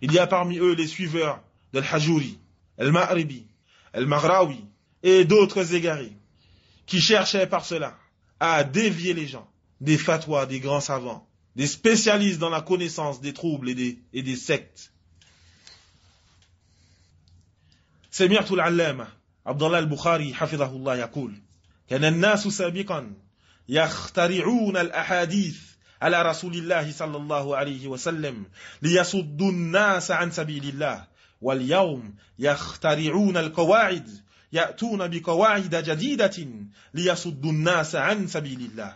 Il y a parmi eux les suiveurs de l'Hajuri, al-Ma'ribi, al-Maghrawi et d'autres égarés qui cherchaient par cela à dévier les gens des fatwas des grands savants, des spécialistes dans la connaissance des troubles et des sectes. سمعت العلامة عبد الله البخاري حفظه الله يقول كان الناس سابقا يخترعون الأحاديث على رسول الله صلى الله عليه وسلم ليصدوا الناس عن سبيل الله واليوم يخترعون القواعد يأتون بقواعد جديدة ليصدوا الناس عن سبيل الله.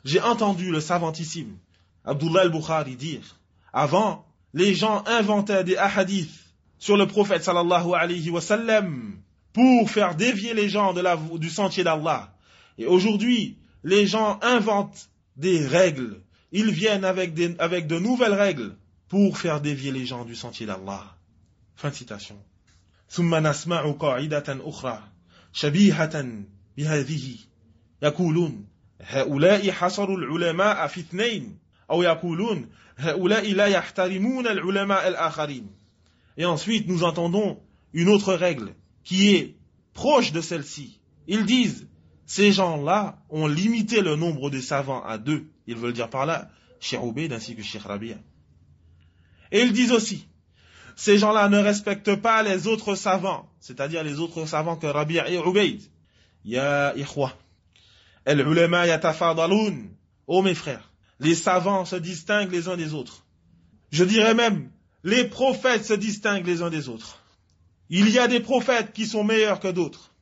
J'ai entendu le savantissime Abdullah al-Bukhari dire, avant, les gens inventaient des ahadiths sur le prophète sallallahu alayhi wa sallam pour faire dévier les gens du sentier d'Allah. Et aujourd'hui, les gens inventent des règles. Ils viennent avec de nouvelles règles pour faire dévier les gens du sentier d'Allah. Fin de citation. ثم نسمع قاعدة أخرى شبيهة بهذه يقولون هؤلاء حصروا العلماء في اثنين أو يقولون هؤلاء لا يحترمون العلماء الآخرين. Et ensuite, nous entendons une autre règle qui est proche de celle-ci. Ils disent, ces gens-là ont limité le nombre de savants à 2. Ils veulent dire par là, Cheikh Ubayd ainsi que Cheikh Rabia. Et ils disent aussi, ces gens-là ne respectent pas les autres savants, c'est-à-dire les autres savants que Rabia et Ubayd. Ya ikhwa, al-ulama yatafadaloun. Oh mes frères, les savants se distinguent les uns des autres. Je dirais même, les prophètes se distinguent les uns des autres. Il y a des prophètes qui sont meilleurs que d'autres.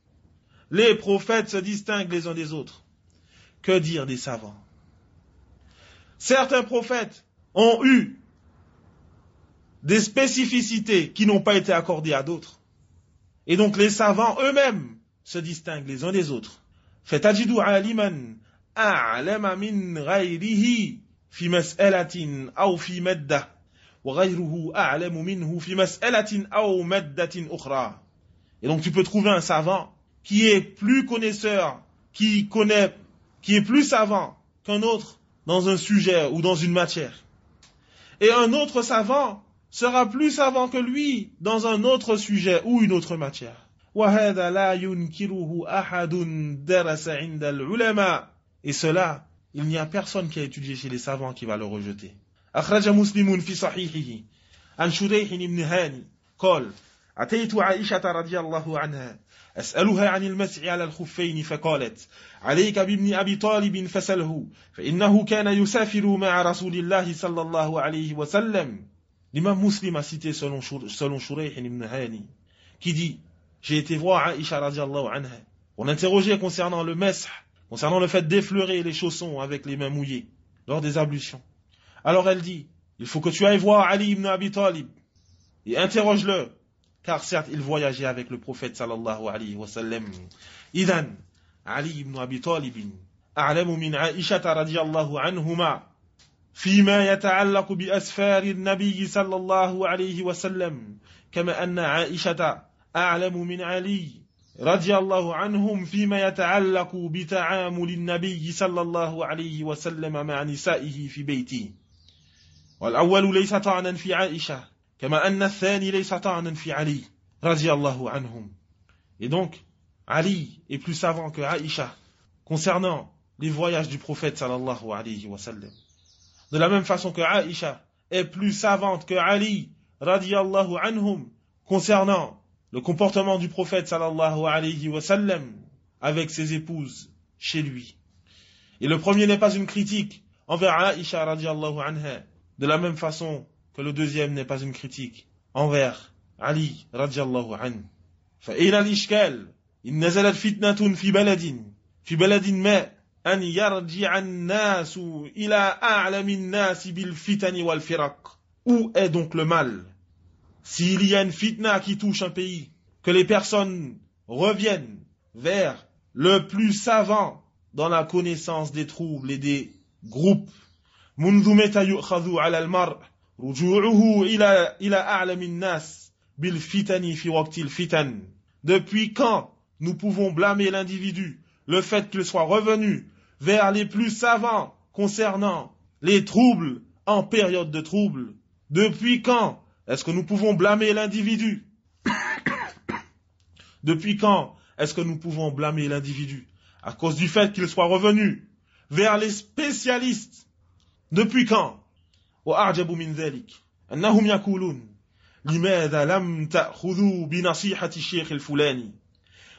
Les prophètes se distinguent les uns des autres. Que dire des savants? Certains prophètes ont eu des spécificités qui n'ont pas été accordées à d'autres. Et donc les savants eux-mêmes se distinguent les uns des autres. فَتَجِدُ عَالِمًا أَعْلَمَ مِنْ غَيْرِهِ فِي مَسْأَلَةٍ أَوْ فِي مَدَّةٍ وغيره أعلم منه في مسألة أو مادة أخرى. Et donc tu peux trouver un savant qui est plus connaisseur, qui est plus savant qu'un autre dans un sujet ou dans une matière. Et un autre savant sera plus savant que lui dans un autre sujet ou une autre matière. وهذا لا ينكره أحد درس عند العلماء. Et cela, il n'y a personne qui a étudié chez les savants qui va le rejeter. أخرج مسلم في صحيحه عن شريح بن هاني قال أتيت عائشة رضي الله عنها أسألها عن المسح على الخفين فقالت عليك بابن أبي طالب فسله فإنه كان يسافر مع رسول الله صلى الله عليه وسلم. L'imam Muslim a cité selon Shurayh ibn Hani qui dit, j'ai été voir Aïcha radiallahu anha pour l'interroger concernant le mesh, concernant le fait d'effleurer les chaussons avec les mains mouillées lors des ablutions. Alors elle dit, il faut que tu ailles voir Ali ibn Abi Talib et interroge-le, car certes il voyageait avec le prophète sallallahu alayhi wa sallam. Idhan, Ali ibn Abi Talib a'lamu min Aïcha radiyallahu anhuma فيما يتعلق بأسفار النبي صلى الله عليه وسلم كما أن عائشة أعلم من علي رضي الله عنهم فيما يتعلق بتعامل النبي صلى الله عليه وسلم مع نسائه في بيته. والأول ليس طعنا في عائشة كما أن الثاني ليس طعنا في علي رضي الله عنهم. Et donc, Ali est plus savant que Aïcha concernant les voyages du prophète sallallahu alayhi wa sallam. De la même façon que Aïcha est plus savante que Ali radiyallahu anhum concernant le comportement du prophète sallallahu alayhi wa sallam avec ses épouses chez lui. Et le premier n'est pas une critique envers Aïcha radiyallahu anha, de la même façon que le deuxième n'est pas une critique envers Ali radiyallahu anhu. فإن الإشكال إن نزلت فتنة في بلد ما أن يرجع الناس إلى أعلم الناس بالفتن والفرق. Où est donc le mal? S'il y a une fitna qui touche un pays, que les personnes reviennent vers le plus savant dans la connaissance des troubles et des groupe منذ متى يؤخذ على المرء رجوعه إلى أعلم الناس بالفتن في وقت الفتن. Depuis quand nous pouvons blâmer l'individu, le fait qu'il soit revenu vers les plus savants concernant les troubles en période de troubles? Depuis quand est-ce que nous pouvons blâmer l'individu? Depuis quand est-ce que nous pouvons blâmer l'individu? À cause du fait qu'il soit revenu vers les spécialistes. Depuis quand? وأعجب من ذلك أنهم يقولون لماذا لم تأخذوا بنصيحة الشيخ الفلاني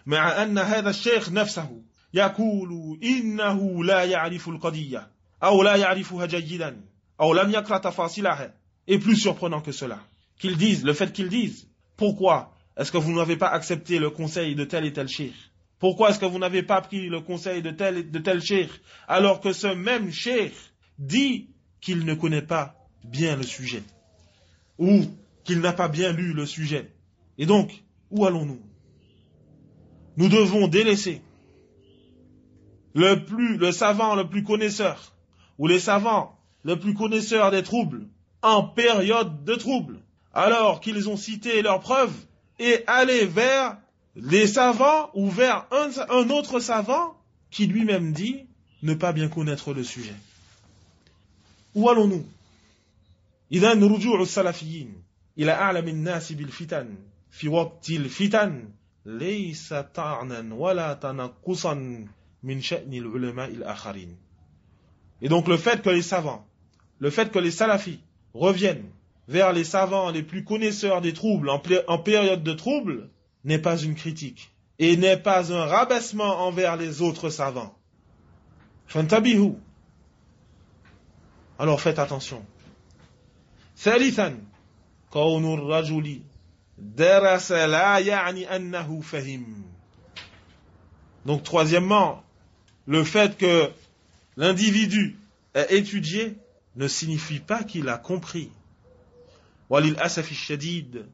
مع أن هذا الشيخ نفسه يقول إنه لا يعرف القضية أو لا يعرفها جيدا أو لم يقرأ تفاصيلها. Et plus surprenant que cela, qu'ils disent, le fait qu'ils disent, pourquoi est-ce que vous n'avez pas accepté le conseil de tel et tel cheikh? Pourquoi est-ce que vous n'avez pas pris le conseil de tel cheikh, alors que ce même cheikh dit qu'il ne connaît pas bien le sujet, ou qu'il n'a pas bien lu le sujet? Et donc, où allons-nous? Nous devons délaisser le savant le plus connaisseur, ou les savants le plus connaisseurs des troubles, en période de troubles, alors qu'ils ont cité leurs preuves, et aller vers les savants ou vers un autre savant qui lui-même dit ne pas bien connaître le sujet. Où allons-nous? إذن رجوع السلفيين إلى أعلم الناس بالفتن في وقت الفتن ليس طعنا ولا تنقصا من شأن العلماء الآخرين. Et donc le fait que les savants, le fait que les salafis reviennent vers les savants les plus connaisseurs des troubles en période de troubles n'est pas une critique et n'est pas un rabaissement envers les autres savants. Fantabihu. Alors faites attention. ثالثا كون الرجل درس لا يعني أنه فهم. Donc troisièmement, le fait que l'individu ait étudié ne signifie pas qu'il a compris. وللأسف الشديد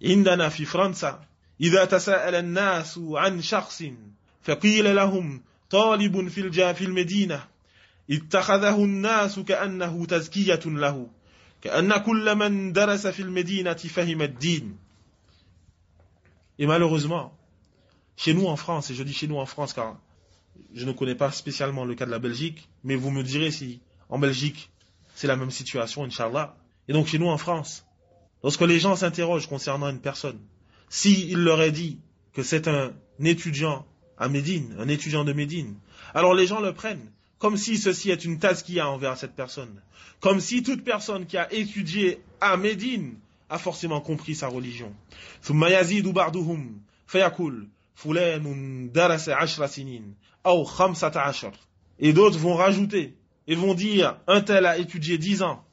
عندنا في فرنسا إذا تساءل الناس عن شخص فقيل لهم طالب في المدينة اتخذه الناس كأنه تزكية له كأن كل من درس في المدينة فهم الدين. Et malheureusement, chez nous en France, et je dis chez nous en France car je ne connais pas spécialement le cas de la Belgique, mais vous me direz si en Belgique c'est la même situation, Inch'Allah. Et donc chez nous en France, lorsque les gens s'interrogent concernant une personne, s'il leur est dit que c'est un étudiant à Médine, un étudiant de Médine, alors les gens le prennent comme si ceci est une tazkiya envers cette personne, comme si toute personne qui a étudié à Médine a forcément compris sa religion. ثم يزيد بعضهم فيقول فلان درس 10 سنين أو 15. Et d'autres vont rajouter et vont dire un tel a étudié 10 ans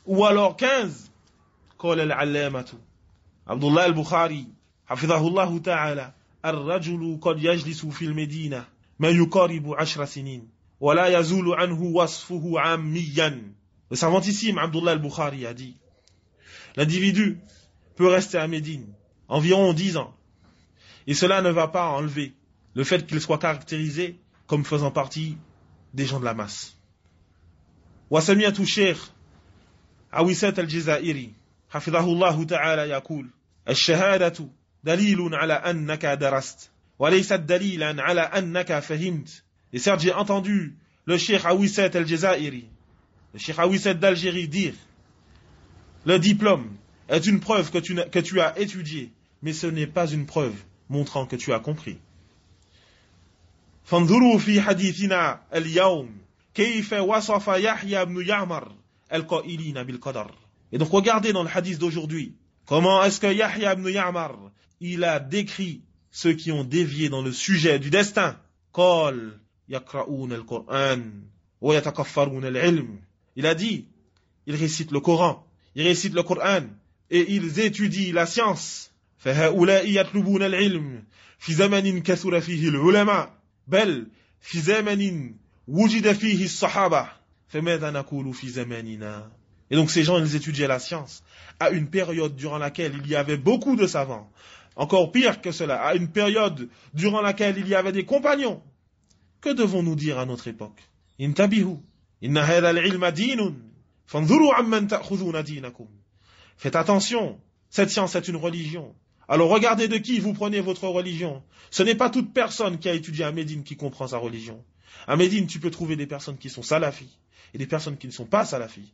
ou alors 15. قال العلامة عبد الله البخاري حفظه الله تعالى الرجل قد يجلس في المدينة ما يقارب 10 سنين ولا يزول عنه وصفه عاميا. Le savantissime Abdullah al-Bukhari a dit l'individu peut rester à Médine environ 10 ans et cela ne va pas enlever le fait qu'il soit caractérisé comme faisant partie des gens de la masse. وسمعت الشيخ عويسات الجزائري حفظه الله تعالى يقول الشهادة دليل على أنك درست وليست دليلا على أنك فهمت. Et certes, j'ai entendu le Cheikh Awisset al-Jazairi, le Cheikh Awisset d'Algérie dire le diplôme est une preuve que tu as étudié, mais ce n'est pas une preuve montrant que tu as compris. فانظروا في حديثنا اليوم كيف وصف يحيى بن يعمر القائلين بالقدر. Et donc regardez dans le hadith d'aujourd'hui comment est-ce que Yahya ibn Ya'mar il a décrit ceux qui ont dévié dans le sujet du destin. قال يقرؤون القرآن ويتكفرون العلم. Il a dit ils récitent le Coran, ils récitent le Coran et ils étudient la science. فهؤلاء يطلبون العلم في زمن كثر فيه العلماء بل في زمن وجد فيه الصحابة فماذا نقول في زماننا. Et donc ces gens ils étudiaient la science à une période durant laquelle il y avait beaucoup de savants. Encore pire que cela, à une période durant laquelle il y avait des compagnons. Que devons-nous dire à notre époque? Intabihu, Inna hadha al-ilma dinun, fanzuru amman ta'khudhuna dinakum. Faites attention, cette science est une religion. Alors regardez de qui vous prenez votre religion. Ce n'est pas toute personne qui a étudié à Médine qui comprend sa religion. À Médine, tu peux trouver des personnes qui sont salafis et des personnes qui ne sont pas salafis.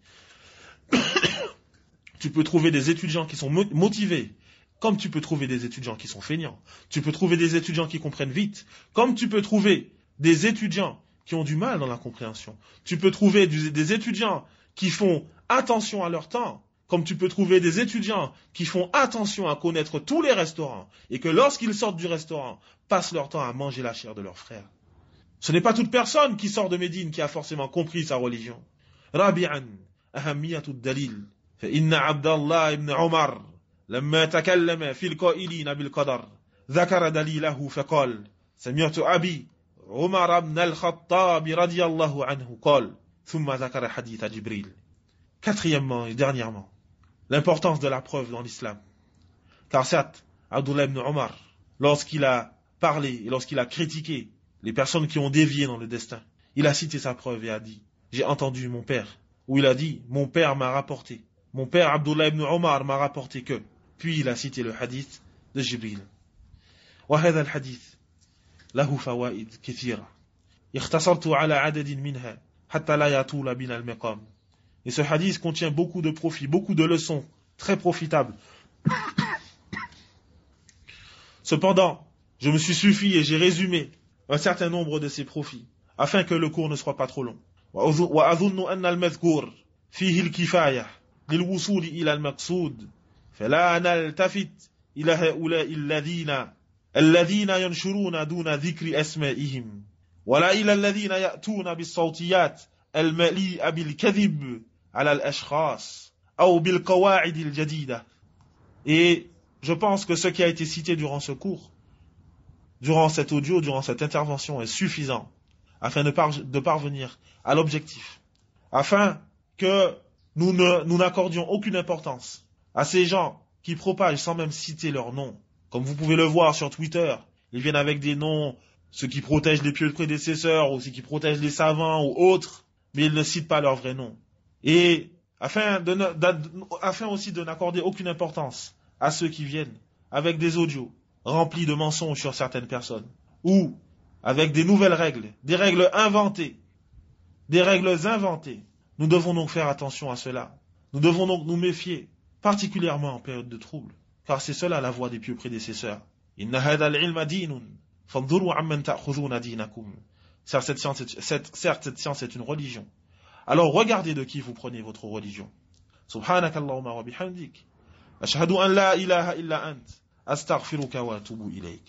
Tu peux trouver des étudiants qui sont motivés, comme tu peux trouver des étudiants qui sont feignants. Tu peux trouver des étudiants qui comprennent vite, comme tu peux trouver des étudiants qui ont du mal dans la compréhension. Tu peux trouver des étudiants qui font attention à leur temps, comme tu peux trouver des étudiants qui font attention à connaître tous les restaurants et que lorsqu'ils sortent du restaurant, passent leur temps à manger la chair de leurs frères. Ce n'est pas toute personne qui sort de Médine qui a forcément compris sa religion. Rabi'an, ahammiyatu dalil. فإن عبد الله بن عمر لما تكلم في القائلين بالقدر ذكر دليله فقال سمعت أبي عمر بن الخطاب رضي الله عنه قال ثم ذكر حديث جبريل. Quatrièmement et dernièrement, l'importance de la preuve dans l'islam. Car certes, Abdullah ibn Omar, lorsqu'il a parlé et lorsqu'il a critiqué les personnes qui ont dévié dans le destin, il a cité sa preuve et a dit « J'ai entendu mon père » ou il a dit « Mon père m'a rapporté ». Mon père Abdullah ibn Omar m'a rapporté que. Puis il a cité le hadith de Jibril. وهذا الحديث له فوائد كثيرة. اختصرت على عدد منها حتى لا يطول بنا المقام. Et ce hadith contient beaucoup de profits, beaucoup de leçons très profitables. Cependant, je me suis suffi et j'ai résumé un certain nombre de ces profits, afin que le cours ne soit pas trop long. وأظن أن المذكور فيه الكفاية للوصول إلى المقصود فلا نلتفت إلى هؤلاء الذين ينشرون دون ذكر أسمائهم ولا إلى الذين يأتون بالصوتيات المليئة بالكذب على الأشخاص أو بالقواعد الجديدة. Et je pense que ce qui a été cité durant ce cours, durant cet audio, durant cette intervention est suffisant afin de parvenir à l'objectif, afin que nous n'accordions aucune importance à ces gens qui propagent sans même citer leur nom. Comme vous pouvez le voir sur Twitter, ils viennent avec des noms, ceux qui protègent les pieux prédécesseurs, ou ceux qui protègent les savants, ou autres, mais ils ne citent pas leur vrai nom. Et afin aussi de n'accorder aucune importance à ceux qui viennent avec des audios remplis de mensonges sur certaines personnes, ou avec des nouvelles règles, des règles inventées, nous devons donc faire attention à cela. Nous devons donc nous méfier, particulièrement en période de trouble, car c'est cela la voie des pieux prédécesseurs. Inna hadha al-ilma dinun, fanzuru amman ta'khudhuna dinakum. Certes, cette science est une religion. Alors regardez de qui vous prenez votre religion. Subhanakallahumma wa bihamdik. Ashhadu an la ilaha illa ant. Astaghfiruka wa atubu ilayk.